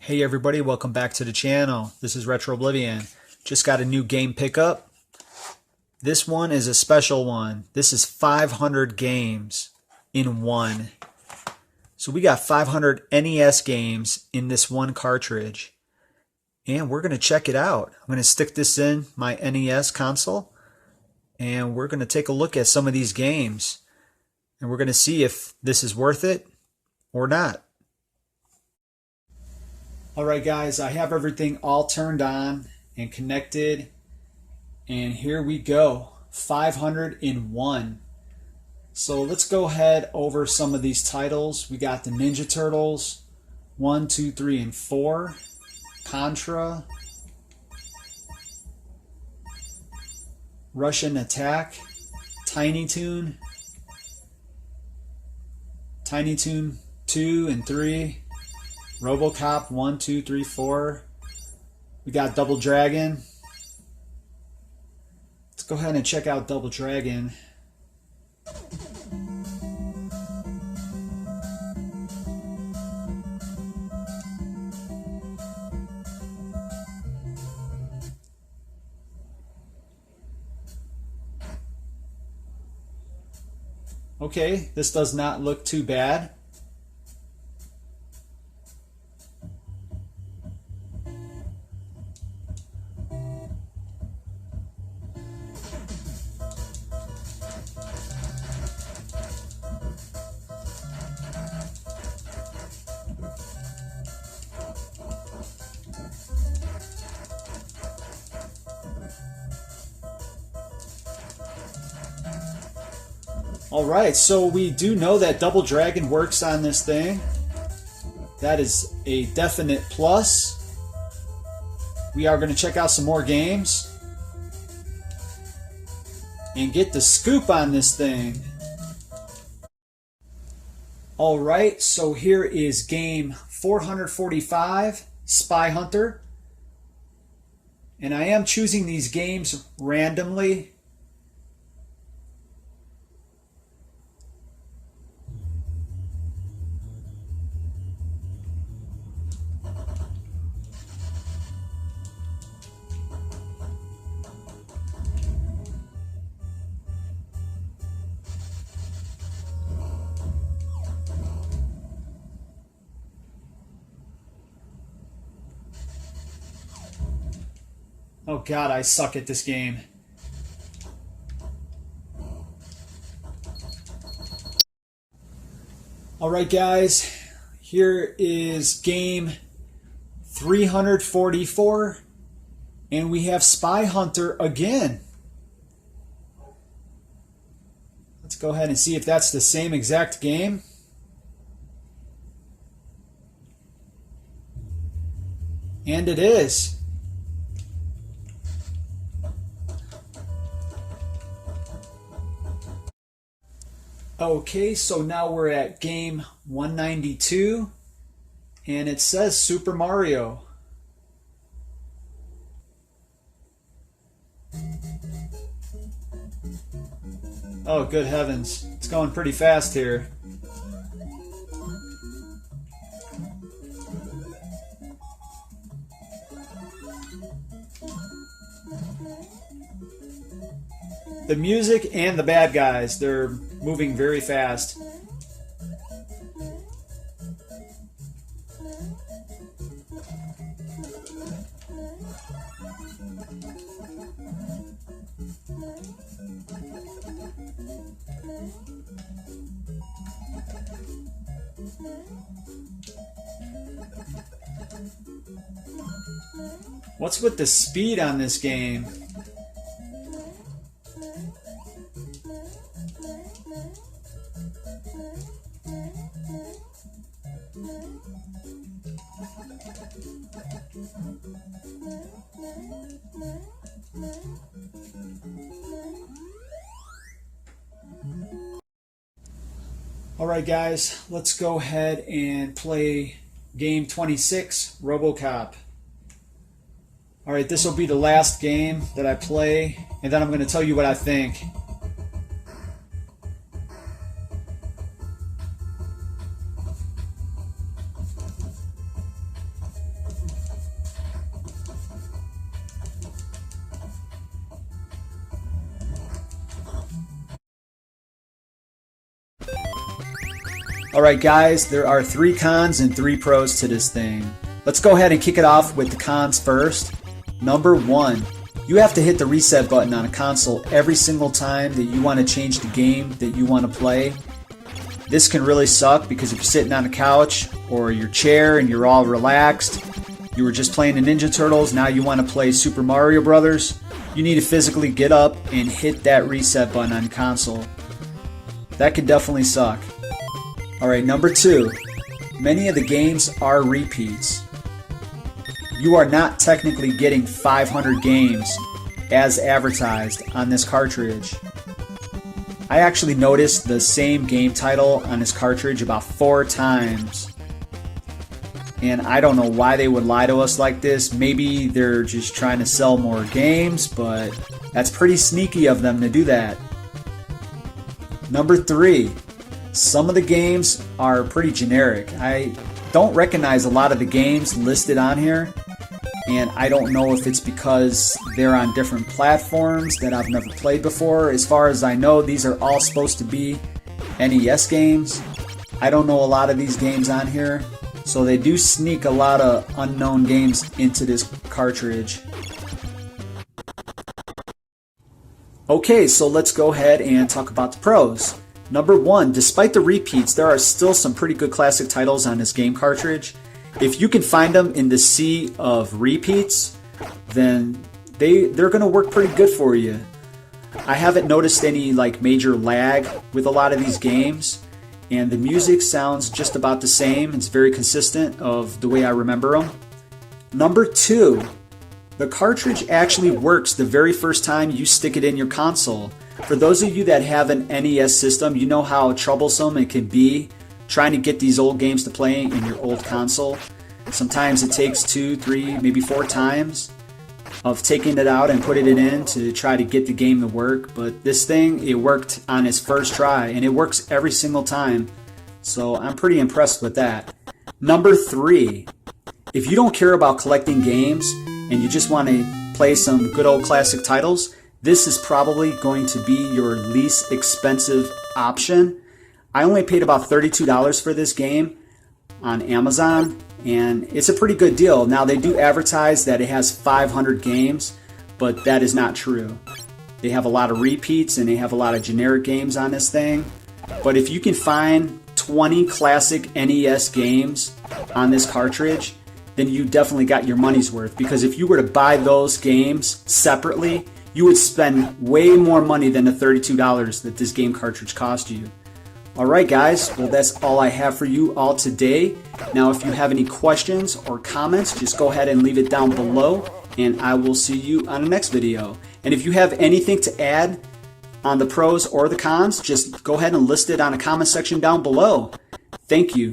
Hey everybody, welcome back to the channel. This is Retro Oblivion. Just got a new game pickup. This one is a special one. This is 500 games in one. So we got 500 NES games in this one cartridge. And we're going to check it out. I'm going to stick this in my NES console. And we're going to take a look at some of these games. And we're going to see if this is worth it or not. Alright guys, I have everything all turned on and connected, and here we go, 501. So let's go ahead over some of these titles. We got the Ninja Turtles, 1, 2, 3, and 4, Contra, Russian Attack, Tiny Toon 2 and 3, RoboCop 1, 2, 3, 4. We got Double Dragon. Let's go ahead and check out Double Dragon. Okay, this does not look too bad. Alright, so we do know that Double Dragon works on this thing. That is a definite plus. We are going to check out some more games and get the scoop on this thing. Alright, so here is game 445, Spy Hunter. And I am choosing these games randomly. Oh god, I suck at this game. Alright guys, here is game 344, and we have Spy Hunter again. Let's go ahead and see if that's the same exact game. And it is. Okay, so now we're at game 192, and it says Super Mario. Oh, good heavens. It's going pretty fast here. The music and the bad guys, they're moving very fast. What's with the speed on this game? Alright guys, let's go ahead and play game 26, RoboCop. Alright, this will be the last game that I play, and then I'm going to tell you what I think. Alright guys, there are 3 cons and 3 pros to this thing. Let's go ahead and kick it off with the cons first. Number 1, you have to hit the reset button on a console every single time that you want to change the game that you want to play. This can really suck because if you're sitting on a couch or your chair and you're all relaxed, you were just playing the Ninja Turtles, now you want to play Super Mario Brothers, you need to physically get up and hit that reset button on the console. That can definitely suck. Alright, number 2, many of the games are repeats. You are not technically getting 500 games as advertised on this cartridge. I actually noticed the same game title on this cartridge about 4 times. And I don't know why they would lie to us like this. Maybe they're just trying to sell more games, but that's pretty sneaky of them to do that. Number 3, some of the games are pretty generic. I don't recognize a lot of the games listed on here. And I don't know if it's because they're on different platforms that I've never played before. As far as I know, these are all supposed to be NES games. I don't know a lot of these games on here, so they do sneak a lot of unknown games into this cartridge. Okay, so let's go ahead and talk about the pros. Number 1, despite the repeats, there are still some pretty good classic titles on this game cartridge. If you can find them in the sea of repeats, then they're going to work pretty good for you. I haven't noticed any major lag with a lot of these games, and the music sounds just about the same. It's very consistent of the way I remember them. Number 2, the cartridge actually works the very first time you stick it in your console. For those of you that have an NES system, you know how troublesome it can be trying to get these old games to play in your old console. Sometimes it takes 2, 3, maybe 4 times of taking it out and putting it in to try to get the game to work. But this thing, it worked on its first try, and it works every single time. So I'm pretty impressed with that. Number 3, if you don't care about collecting games and you just want to play some good old classic titles, this is probably going to be your least expensive option. I only paid about $32 for this game on Amazon, and it's a pretty good deal. Now, they do advertise that it has 500 games, but that is not true. They have a lot of repeats and they have a lot of generic games on this thing. But if you can find 20 classic NES games on this cartridge, then you definitely got your money's worth, because if you were to buy those games separately, you would spend way more money than the $32 that this game cartridge cost you. Alright guys, well that's all I have for you all today. Now if you have any questions or comments, just go ahead and leave it down below, and I will see you on the next video. And if you have anything to add on the pros or the cons, just go ahead and list it on the comment section down below. Thank you.